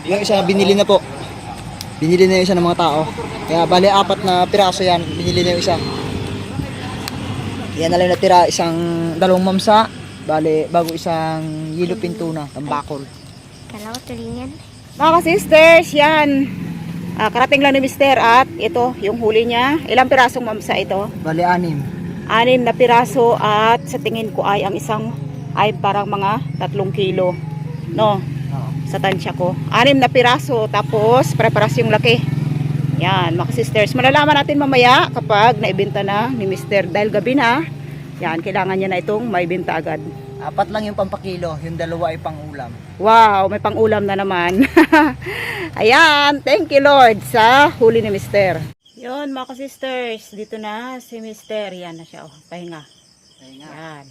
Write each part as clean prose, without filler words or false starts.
Yung isa binili na po. Binili na yung isa ng mga tao. Kaya bali 4 na piraso yan. Binili na yung isa. Yan na lang natira. Isang 2 mamsa. Bali bago isang yellow pintuna. Tambakol. Kala ko tulingan. Mga sisters, yan. Karating lang ni Mister at ito, yung huli niya. Ilang pirasong mamsa ito? Bali 6. 6 na piraso at sa tingin ko ay ang isang ay parang mga 3 kilo. No? Oo. Sa tansya ko. 6 na piraso tapos preparas yung laki. Yan, mga sisters. Malalaman natin mamaya kapag naibenta na ni Mister dahil gabi na. Yan, kailangan niya na itong maibenta agad. 4 lang yung pampakilo. Yung 2 ay pang ulam. Wow, may pang-ulam na naman. Ayan, thank you Lord sa huli ni Mister. Yun mga sisters, dito na si Mister. Yan na siya, oh, pahinga. Yan.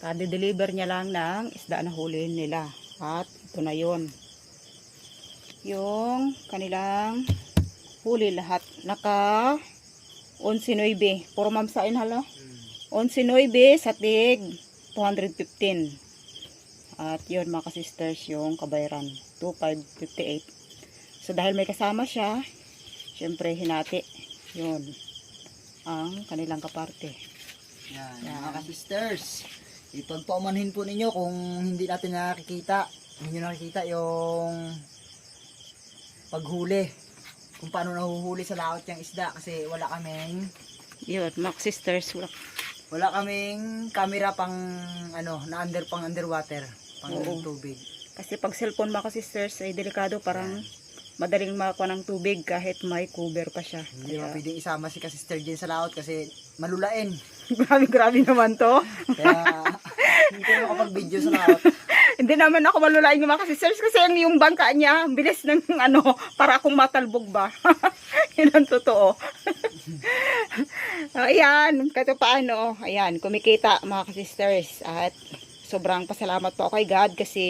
Kade-deliver niya lang ng isda na huli nila. At ito na yun. Yung kanilang huli lahat. Naka 11.9. Puro mamsain hala. 11.9 sa tig 215. At yun mga sisters yung kabayaran. 2,558. So dahil may kasama siya, syempre hinati. Yun. Ang kanilang kaparte. Yan, mga sisters. Ipagpaumanhin po ninyo kung hindi natin nakikita. Hindi nyo nakikita yung paghuli. Kung paano nahuhuli sa laot yung isda. Kasi wala kaming Yun, mga sisters. wala kaming camera pang pang underwater. Pang Oo. tubig. Kasi pag cellphone mga sisters ay delikado, parang madaling makakuha ng tubig kahit may cover pa siya. Hindi mo pwedeng isama si ka-sister Jen sa laot kasi malulain. Grabe naman to. Kaya hindi ko makapag-video sa laot. Hindi naman ako malulain ng mga sisters kasi yung bangka niya, bilis ng para akong matalbog ba. Yun ang totoo. Ayan, kahit paano, ayan, kumikita mga sisters at sobrang pasalamat po ako kay God kasi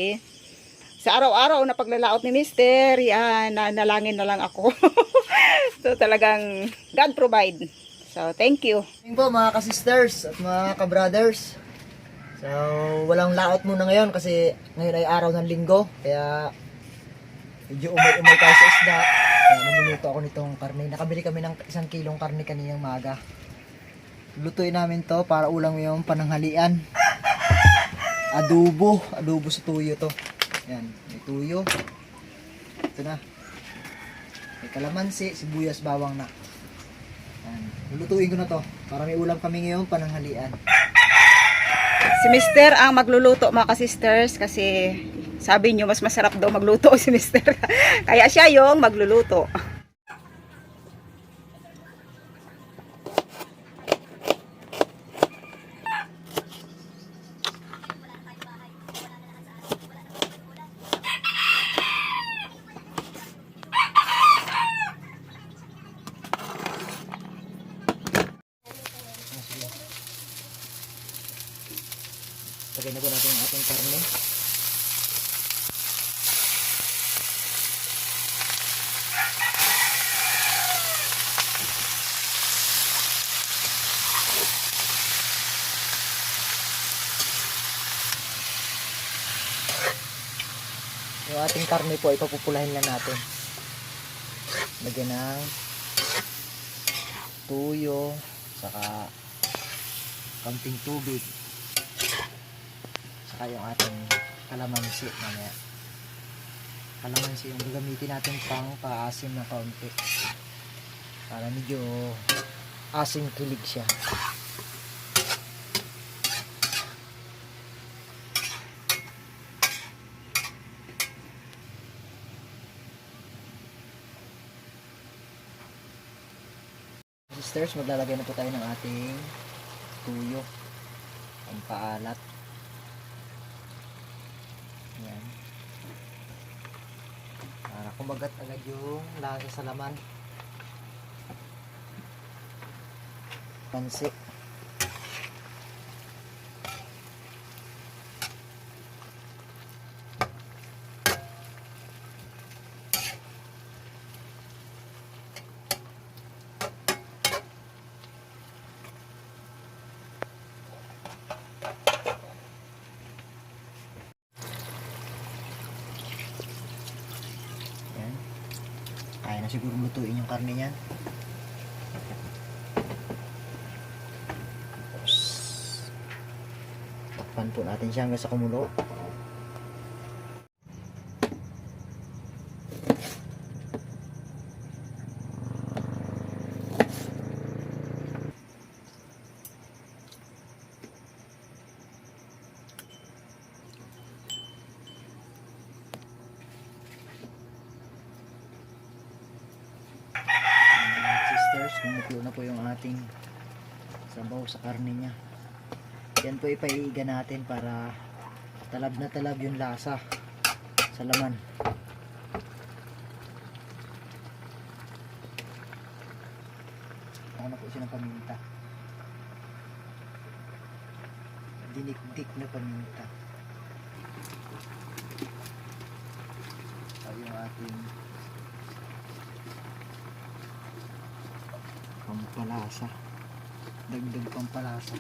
sa araw-araw na paglalaot ni Mister, yan, nanalangin na lang ako. So talagang God provide. So thank you. Thank po mga ka-sisters at mga ka-brothers. So walang laot muna ngayon kasi ngayon ay araw ng linggo. Kaya medyo umay-umay tayo sa isda. Kaya namuluto ako nitong karne. Nakabili kami ng 1 kilong karne kaninang maga. Lutuin namin to para ulang yung pananghalian. Adobo sa tuyo to. Yan, may tuyo. Ito na. May kalamansi, sibuyas, bawang na. Yan. Lulutuin ko na to para may ulam kami ngayon pananghalian. Si Mister ang magluluto mga ka-sisters kasi sabi niyo mas masarap daw magluto si Mister. Kaya siya yung magluluto. Lagay na po natin yung ating karne. Yung ating karne po, ipapupulahin lang natin. Lagyan ng tuyo, saka kaunting tubig. Saka yung ating kalamansi mamaya. Kalamansi yung gagamitin natin pang paasim na kaunti. Para medyo asim kilig siya. Sisters, maglalagay na po tayo ng ating tuyo. Ang paalat. Yan. Para kumagat agad yung lasa sa laman. Pansi. Kaya na siguro lutuin yung karne niyan. Tapos, takpan po natin siya hanggang sa kumulo. Sisters, kumukulo na po yung ating sabaw sa karne niya. Yan po ipaiiga natin para talab na talab yung lasa sa laman. Ako na po siya ng paminta. Dinikdik na paminta. Ay yung ating pampalasa, dagdag pampalasa.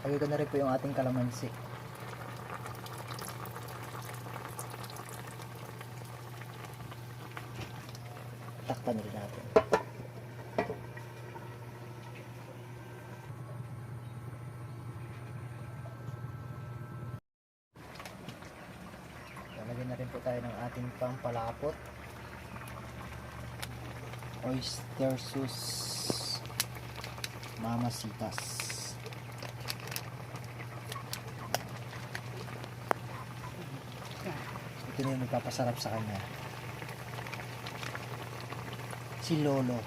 Lagay ko na rin po yung ating kalamansi. Takpan rin natin. Lalagyan na rin po tayo ng ating pampalapot. Oyster sauce Mamasitas. Ito na yung magpapasarap sa kanya. Si Lolo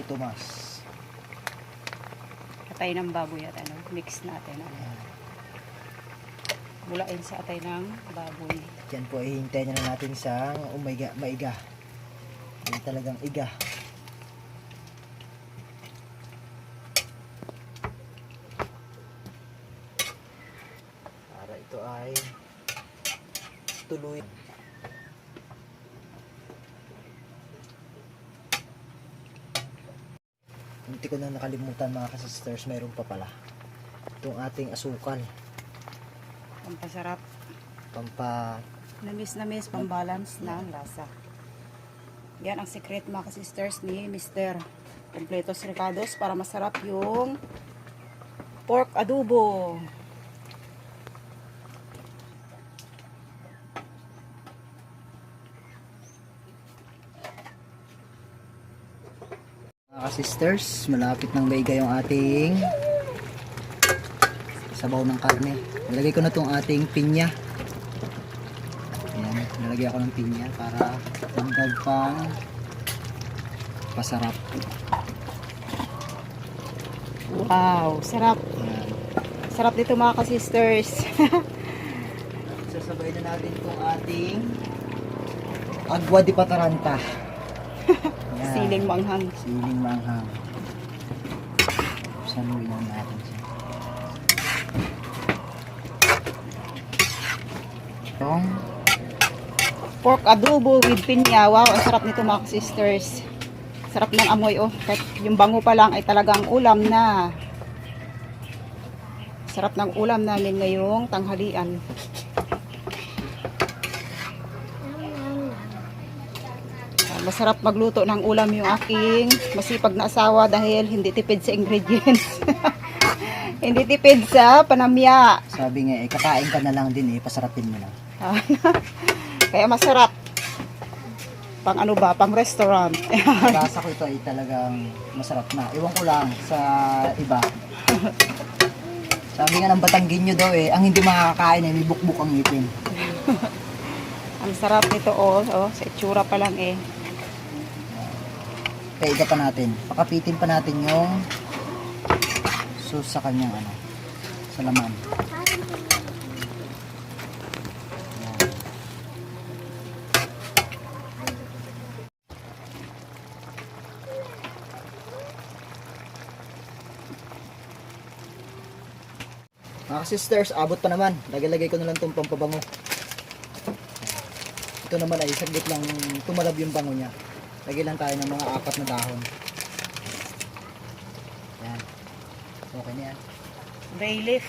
Tomas. Atay ng baboy at ano, mix natin. Ayan. Bulain sa atay ng baboy. Yan po, ihintayin na natin sa maiga. Yan talagang iga. Para ito ay tuloy. Hindi ko na nakalimutan mga kasisters, mayroon pa pala itong ating asukal. Pampasarap. Namis. Pambalance ng lasa. Yan ang secret mga sisters ni Mr. Completos Ricados para masarap yung pork adobo. Mga sisters, malapit nang maiga yung ating sabaw ng karne. Nilagay ko na itong ating pinya. Ayan, nilagay ako ng pinya para dagdag pang pasarap. Wow, sarap. Ayan. Sarap dito mga ka-sisters. Sasabay na natin itong ating agwa di pataranta. Ayan. Siling manghang. Siling manghang. Saluin lang natin siya. Itong Pork adobo with pinya. Wow, ang sarap nito mga sisters. Sarap ng amoy oh. Kahit yung bango pa lang ay talagang ulam na. Sarap ng ulam namin ngayong tanghalian. Masarap magluto ng ulam yung aking masipag na asawa dahil hindi tipid sa ingredients. Hindi tipid sa panamya. sabi nga, kakain ka na lang din pasarapin mo na. Kaya masarap. Pang ano ba? Pang restaurant. Lasa ko ito ay talagang masarap na. Iwan ko lang sa iba. Sabi nga ng Batanggenyo daw ang hindi makakain may bukbuk ang ngipin. Ang sarap nito sa itsura pa lang Kaya iga pa natin. Pakapitin pa natin yung sauce sa kanyang sa laman. Mga sisters, abot pa naman. Lagay-lagay ko na lang itong pampabango. Ito naman ay saglit lang tumalab yung bango niya. Lagay lang tayo ng mga 4 na dahon. Yan. Okay na yan. Bay leaf.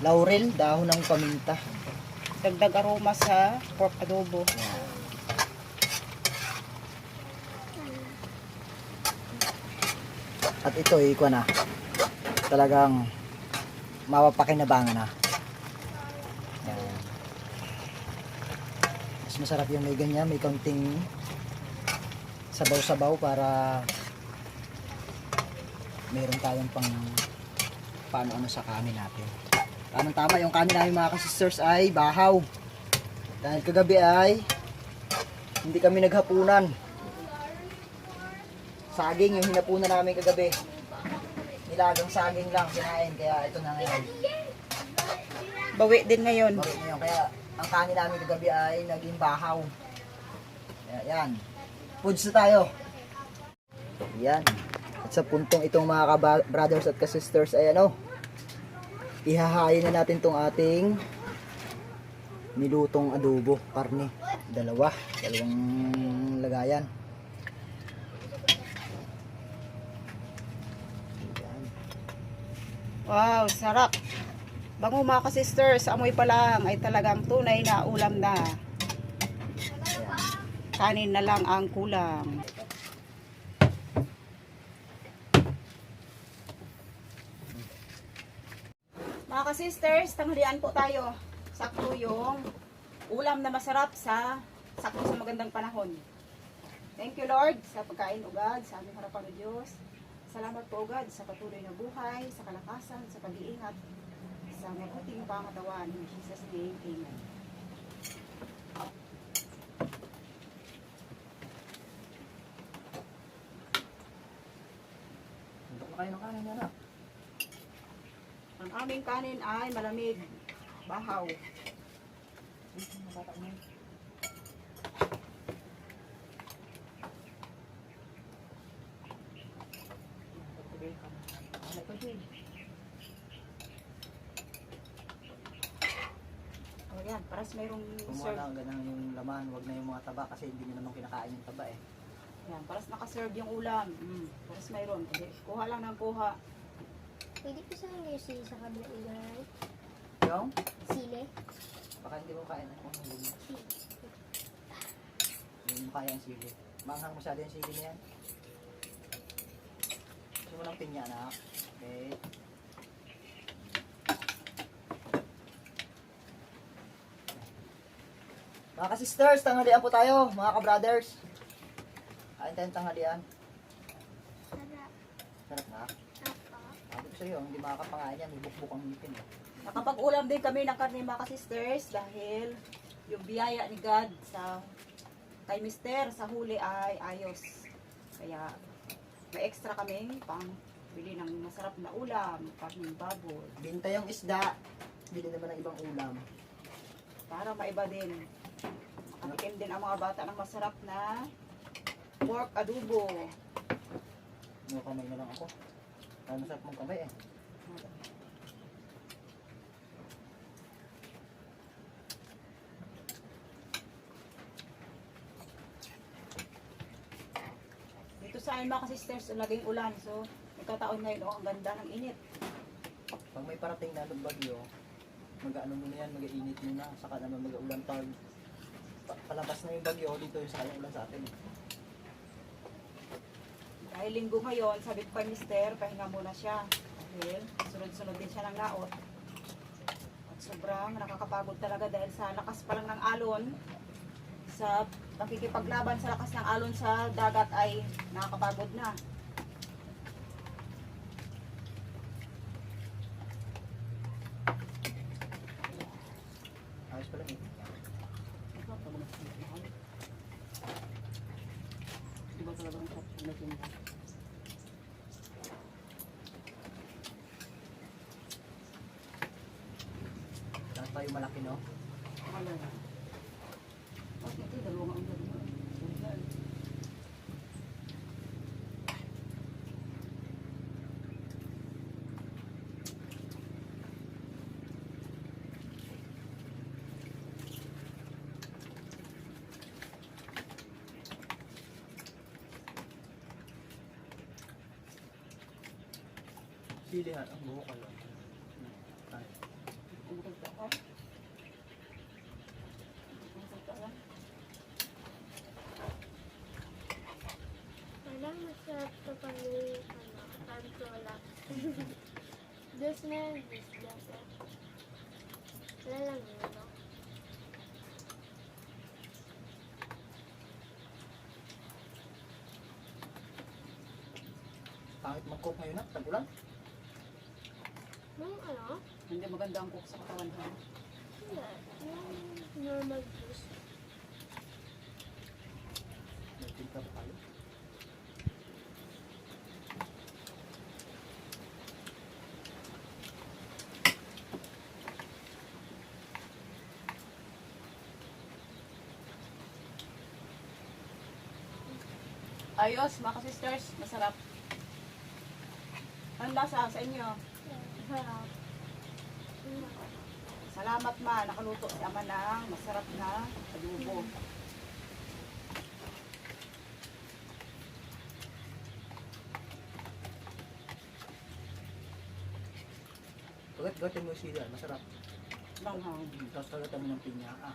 Laurel, dahon ng paminta. Dagdag aroma sa pork adobo. Yan. At ito ikuha na. Talagang mapapakinabangan na. Yan. Mas masarap yung may ganyan, may kaunting sabaw-sabaw para meron tayong pang paano sa kanin natin. Tamang-tama yung kanin namin mga ka-sisters ay bahaw. Dahil kagabi ay hindi kami naghapunan. Saging yung hinapunan namin kagabi. Nilagang saging lang kinain kaya ito na ngayon. Bawi din ngayon. Bakit ngayon? Kaya ang kanin namin kagabi ay naging bahaw. Kaya yan. Foods na tayo. Yan. At sa puntong itong mga ka-brothers at ka-sisters ay ano, ihahayin na natin tong ating nilutong adobo, karne. Dalawang lagayan. Wow, sarap. Bango mga ka-sisters, amoy pa lang ay talagang tunay na ulam na. Kanin na lang ang kulang. Mga ka-sisters, tanghalian po tayo. Sakto yung ulam na masarap sa sakto sa magandang panahon. Thank you Lord sa pagkain ugad sa aming harapan ng Diyos. Salamat po ugad sa patuloy na buhay, sa kalakasan, sa pag-iingat, sa mabuting pangatawan. In Jesus' name, Amen. Hindi ko kayo ng kanin yan. Ang aming kanin ay malamig, bahaw. O yan, paras mayroong Kumuha serve. lang ganang yung laman, wag na yung mga taba kasi hindi nyo naman kinakain yung taba eh. Yan, paras nakaserve yung ulam. Paras mayroon. Kasi kuha lang ng kuha. Pwede ko sa yung sili sa kabila ilagay. Yung? Sili? Baka hindi mo kain ako. Hindi mo kaya ang sili. Manghang masyado yung sili na yan. Gusto mo ng pinya na. Okay. Mga ka-sisters, tanghalian po tayo. Mga ka-brothers. Kain tayong tanghalian. Sarap. Sarap na. Apa. Sabi ko sa'yo, hindi makakapangain yan. May bukbuk ang ngipin eh. Nakapag-ulam din kami ng karne mga ka-sisters dahil yung biyaya ni God sa kay Mister sa huli ay ayos. Kaya may extra kaming pang bili ng masarap na ulam, karneng baboy, Binta yung isda. Bili naman ng ibang ulam. para maiba din. Makatikim din ang mga bata ng masarap na pork adobo. May kamay na lang ako. Kaya masarap mong kamay eh. Dito sa amin mga ka-sisters, laging ulan. So, nagkataon ngayon, ang ganda ng init. Pag may parating na ng bagyo, mag-ano muna yan, mag-iinit muna, saka naman mag-ulan pag palabas na yung bagyo, dito yung saka yung ulan sa atin. Dahil linggo ngayon, sabi ko kay Mister, pahinga muna siya. Dahil sunod-sunod din siya ng laot. At sobrang nakakapagod talaga dahil sa lakas pa lang ng alon, sa pakikipaglaban sa lakas ng alon sa dagat ay nakakapagod na. Ayos pala eh. Diba talaga ang sarap na tinda? Lahat tayo malaki no? Ano na? Bakit ito? Dalawang ang ganda. Pilihan ang buhok ko lang. Ay. Parang masarap to pag may, tantola. Diyos na yun, Diyos. Wala lang yun, no? Pangit mag-cook ngayon na, tag-ulan. Yung ano? Hindi maganda ang cook sa katawan ha. Hindi. Yung normal juice. Nagtinta pa tayo. Ayos, mga sisters, masarap. Ang lasa sa inyo? Sarap. Salamat ma, nakaluto si ama ng masarap na adobo. Kagat-gatan mo sila, masarap. Langhang. Tapos kagatan mo ng pinya. Ah.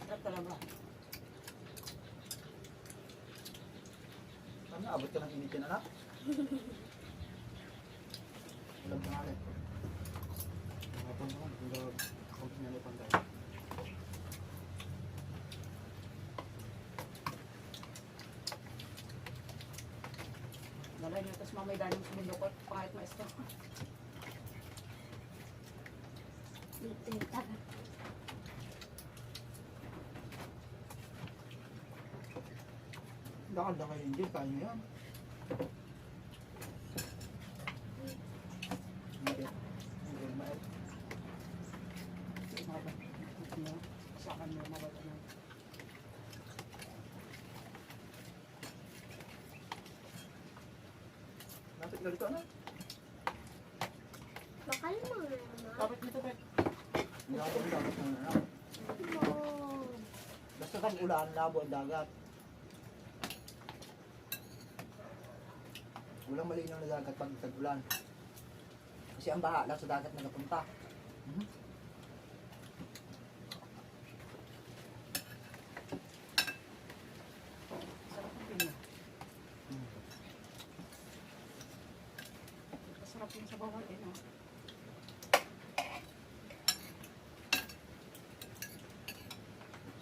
Sarap talaga. Ano, abot ka ng initin anak? Alam ka nga rin. Nakapon naman, kung kung sinanay tayo. Dalay niyo, tapos mamay daling sumindukot. Pangit na ito. Tita. Lakad na kayo hindi, kaya nyo yan. Hindi. Hindi, mael. Sa akin mo, mabata na. Napit ka dito, anak. Bakal mo naman. Kapit nito, Bert. Hindi ako kung dapat mo na anak. Oh. Basta kang ulan, labo ang dagat. Walang malinaw na dagat pag tag-ulan. Kasi ang baha lang sa dagat nagapunta. Sarap ng pinya. Masarap yung sabaw natin, no?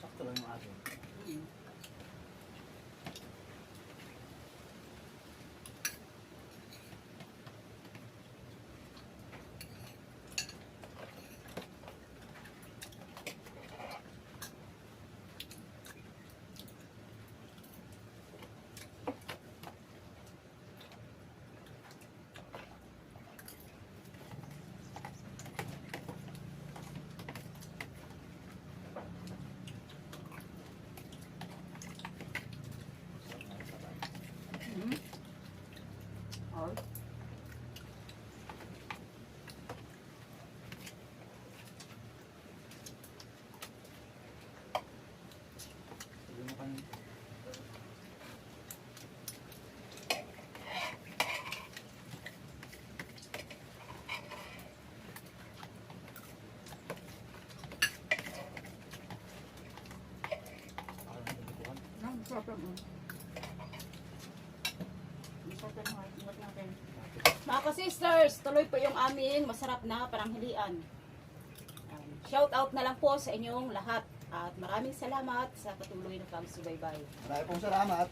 Sakto lang yung aso. Or, Sabi mo kan masarap lang. Masarap lang mga ingat natin. Mga ka-sisters, tuloy po yung aming masarap na paranghalian. Shout out na lang po sa inyong lahat. At maraming salamat sa patuloy na pagsubaybay. Marami pong salamat.